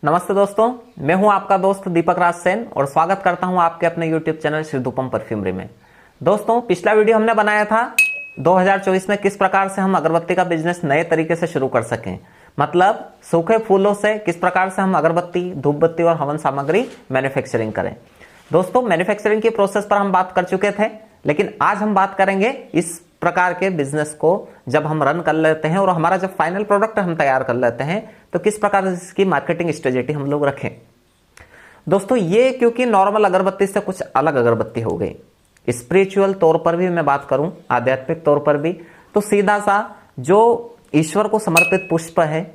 नमस्ते दोस्तों, मैं हूं आपका दोस्त दीपक राज सेन और स्वागत करता हूं आपके अपने यूट्यूब चैनल श्री धूपम परफ्यूमरी में। दोस्तों, पिछला वीडियो हमने बनाया था 2024 में किस प्रकार से हम अगरबत्ती का बिजनेस नए तरीके से शुरू कर सकें। मतलब सूखे फूलों से किस प्रकार से हम अगरबत्ती, धूपबत्ती और हवन सामग्री मैन्युफैक्चरिंग करें। दोस्तों, मैन्युफैक्चरिंग की प्रोसेस पर हम बात कर चुके थे, लेकिन आज हम बात करेंगे इस प्रकार के बिजनेस को जब हम रन कर लेते हैं और हमारा जब फाइनल प्रोडक्ट हम तैयार कर लेते हैं तो किस प्रकार से इसकी मार्केटिंग स्ट्रेटेजी हम लोग रखें। दोस्तों, ये क्योंकि नॉर्मल अगरबत्ती से कुछ अलग अगरबत्ती हो गई, स्पिरिचुअल तौर पर भी मैं बात करूं, आध्यात्मिक तौर पर भी, तो सीधा सा जो ईश्वर को समर्पित पुष्प है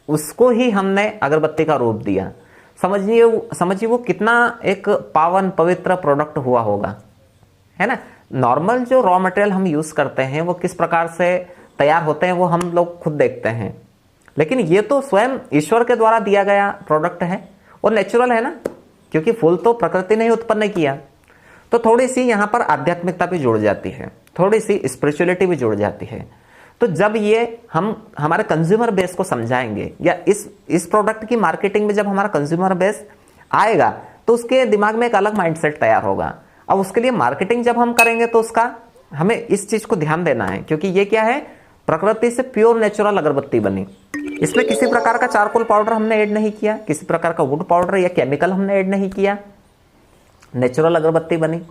उसको ही हमने अगरबत्ती का रूप दिया। समझिए वो कितना एक पावन पवित्र प्रोडक्ट हुआ होगा, है ना। नॉर्मल जो रॉ मटेरियल हम यूज करते हैं वो किस प्रकार से तैयार होते हैं वो हम लोग खुद देखते हैं, लेकिन ये तो स्वयं ईश्वर के द्वारा दिया गया प्रोडक्ट है और नेचुरल है ना, क्योंकि फूल तो प्रकृति ने ही उत्पन्न किया। तो थोड़ी सी यहाँ पर आध्यात्मिकता भी जुड़ जाती है, थोड़ी सी स्पिरिचुअलिटी भी जुड़ जाती है। तो जब ये हम हमारे कंज्यूमर बेस को समझाएंगे या इस प्रोडक्ट की मार्केटिंग में जब हमारा कंज्यूमर बेस आएगा तो उसके दिमाग में एक अलग माइंडसेट तैयार होगा। अब उसके लिए मार्केटिंग जब हम करेंगे तो उसका हमें इस चीज को ध्यान देना है, क्योंकि ये क्या है, प्रकृति से प्योर नेचुरल अगरबत्ती बनी। इसमें किसी प्रकार का चारकोल पाउडर हमने ऐड नहीं किया, किसी प्रकार का वुड पाउडर या केमिकल हमने ऐड नहीं किया, नेचुरल अगरबत्ती बनी।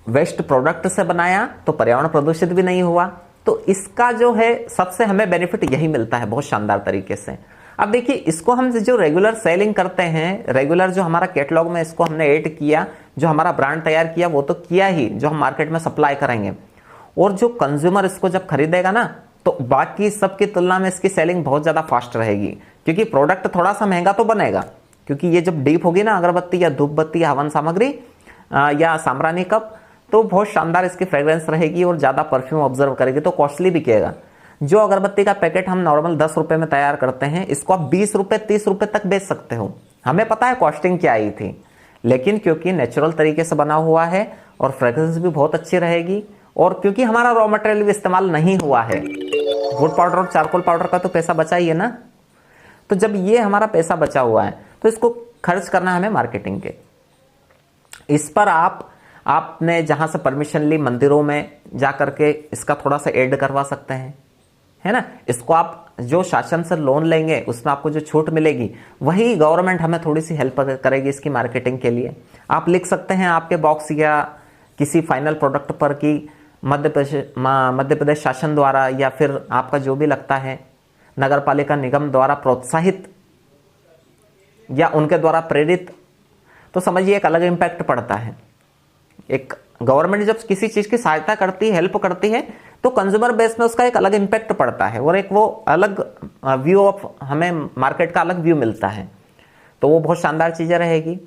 वेस्ट प्रोडक्ट से बनाया तो पर्यावरण प्रदूषित भी नहीं हुआ। तो इसका जो है सबसे हमें बेनिफिट यही मिलता है बहुत शानदार तरीके से। अब देखिए, इसको हम जो रेगुलर सेलिंग करते हैं, रेगुलर जो हमारा कैटलॉग में इसको हमने ऐड किया, जो हमारा ब्रांड तैयार किया वो तो किया ही, जो हम मार्केट में सप्लाई करेंगे, और जो कंज्यूमर इसको जब खरीदेगा ना तो बाकी सबकी तुलना में इसकी सेलिंग बहुत ज्यादा फास्ट रहेगी, क्योंकि प्रोडक्ट थोड़ा सा महंगा तो बनेगा, क्योंकि ये जब डीप होगी ना अगरबत्ती या धूपबत्ती या हवन सामग्री या साम्रानी कप, तो बहुत शानदार इसकी फ्रेग्रेंस रहेगी और ज्यादा परफ्यूम ऑब्जर्व करेगी, तो कॉस्टली बिकेगा। जो अगरबत्ती का पैकेट हम नॉर्मल 10 रुपए में तैयार करते हैं, इसको आप 20 रुपए 30 रुपए तक बेच सकते हो। हमें पता है कॉस्टिंग क्या आई थी, लेकिन क्योंकि नेचुरल तरीके से बना हुआ है और फ्रेग्रेंस भी बहुत अच्छी रहेगी, और क्योंकि हमारा रॉ मटेरियल भी इस्तेमाल नहीं हुआ है, वुड पाउडर और चारकोल पाउडर का तो पैसा बचा ही है ना। तो जब ये हमारा पैसा बचा हुआ है तो इसको खर्च करना है हमें मार्केटिंग के। इस पर आपने जहां से परमिशन ली मंदिरों में जा करके इसका थोड़ा सा ऐड करवा सकते हैं, है ना। इसको आप जो शासन से लोन लेंगे उसमें आपको जो छूट मिलेगी वही गवर्नमेंट हमें थोड़ी सी हेल्प करेगी इसकी मार्केटिंग के लिए। आप लिख सकते हैं आपके बॉक्स या किसी फाइनल प्रोडक्ट पर कि मध्य प्रदेश शासन द्वारा या फिर आपका जो भी लगता है नगर पालिका निगम द्वारा प्रोत्साहित या उनके द्वारा प्रेरित, तो समझिए एक अलग इम्पैक्ट पड़ता है। एक गवर्नमेंट जब किसी चीज की सहायता करती है, हेल्प करती है, तो कंज्यूमर बेस में उसका एक अलग इम्पैक्ट पड़ता है और एक वो अलग व्यू ऑफ, हमें मार्केट का अलग व्यू मिलता है, तो वो बहुत शानदार चीजें रहेगी।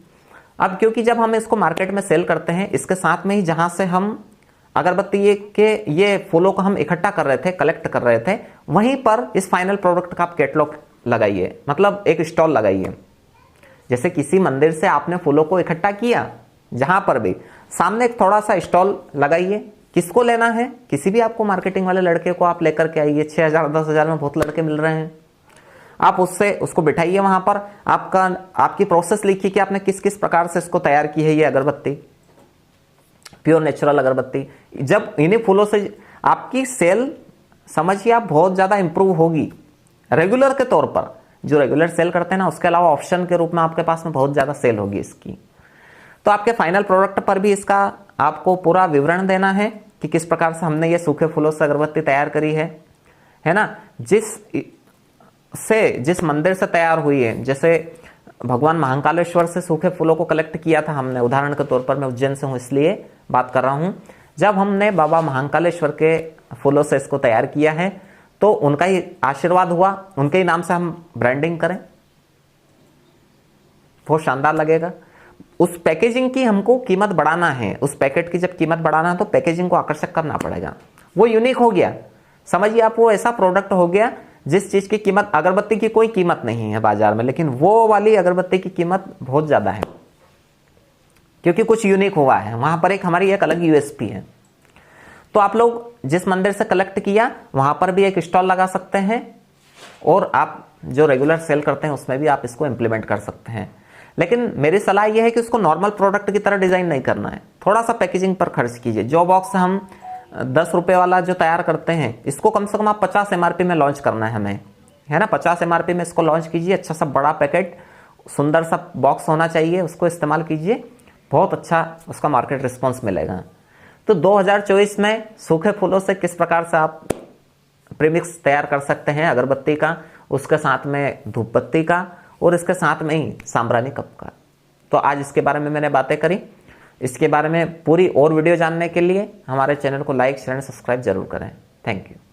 अब क्योंकि जब हम इसको मार्केट में सेल करते हैं, इसके साथ में ही जहां से हम अगरबत्ती के ये फूलों को हम इकट्ठा कर रहे थे, कलेक्ट कर रहे थे, वहीं पर इस फाइनल प्रोडक्ट का आप कैटलॉग लगाइए, मतलब एक स्टॉल लगाइए। जैसे किसी मंदिर से आपने फूलों को इकट्ठा किया, जहां पर भी सामने एक थोड़ा सा स्टॉल लगाइए। किसको लेना है, किसी भी आपको मार्केटिंग वाले लड़के को आप लेकर के आइए, 6,000 10,000 में बहुत लड़के मिल रहे हैं। आप उसको बिठाइए वहां पर, आपकी प्रोसेस लिखिए कि आपने किस किस प्रकार से इसको तैयार की है ये अगरबत्ती, प्योर नेचुरल अगरबत्ती। जब इन्हीं फूलों से आपकी सेल, समझिए आप, बहुत ज्यादा इंप्रूव होगी रेगुलर के तौर पर। जो रेगुलर सेल करते हैं ना, उसके अलावा ऑप्शन के रूप में आपके पास में बहुत ज्यादा सेल होगी इसकी। तो आपके फाइनल प्रोडक्ट पर भी इसका आपको पूरा विवरण देना है कि किस प्रकार से हमने ये सूखे फूलों से अगरबत्ती तैयार करी है ना। जिस मंदिर से तैयार हुई है, जैसे भगवान महाकालेश्वर से सूखे फूलों को कलेक्ट किया था हमने, उदाहरण के तौर पर मैं उज्जैन से हूं इसलिए बात कर रहा हूं। जब हमने बाबा महाकालेश्वर के फूलों से इसको तैयार किया है तो उनका ही आशीर्वाद हुआ, उनके ही नाम से हम ब्रांडिंग करें, बहुत शानदार लगेगा। उस पैकेजिंग की हमको कीमत बढ़ाना है, उस पैकेट की जब कीमत बढ़ाना है तो पैकेजिंग को आकर्षक करना पड़ेगा। वो यूनिक हो गया, समझिए आप, वो ऐसा प्रोडक्ट हो गया जिस चीज की कीमत, अगरबत्ती की कोई कीमत नहीं है बाजार में, लेकिन वो वाली अगरबत्ती की कीमत बहुत ज्यादा है, क्योंकि कुछ यूनिक हुआ है वहां पर, एक हमारी एक अलग यूएसपी है। तो आप लोग जिस मंदिर से कलेक्ट किया वहां पर भी एक स्टॉल लगा सकते हैं और आप जो रेगुलर सेल करते हैं उसमें भी आप इसको इम्प्लीमेंट कर सकते हैं। लेकिन मेरी सलाह यह है कि उसको नॉर्मल प्रोडक्ट की तरह डिज़ाइन नहीं करना है, थोड़ा सा पैकेजिंग पर खर्च कीजिए। जो बॉक्स हम 10 रुपये वाला जो तैयार करते हैं, इसको कम से कम आप 50 MRP में लॉन्च करना है हमें, है ना। 50 MRP में इसको लॉन्च कीजिए। अच्छा सा बड़ा पैकेट, सुंदर सा बॉक्स होना चाहिए, उसको इस्तेमाल कीजिए, बहुत अच्छा उसका मार्केट रिस्पॉन्स मिलेगा। तो 2024 में सूखे फूलों से किस प्रकार से आप प्रीमिक्स तैयार कर सकते हैं अगरबत्ती का, उसके साथ में धूप बत्ती का, और इसके साथ में ही सांब्रानी कप का। तो आज इसके बारे में मैंने बातें करी। इसके बारे में पूरी और वीडियो जानने के लिए हमारे चैनल को लाइक शेयर एंड सब्सक्राइब जरूर करें। Thank you.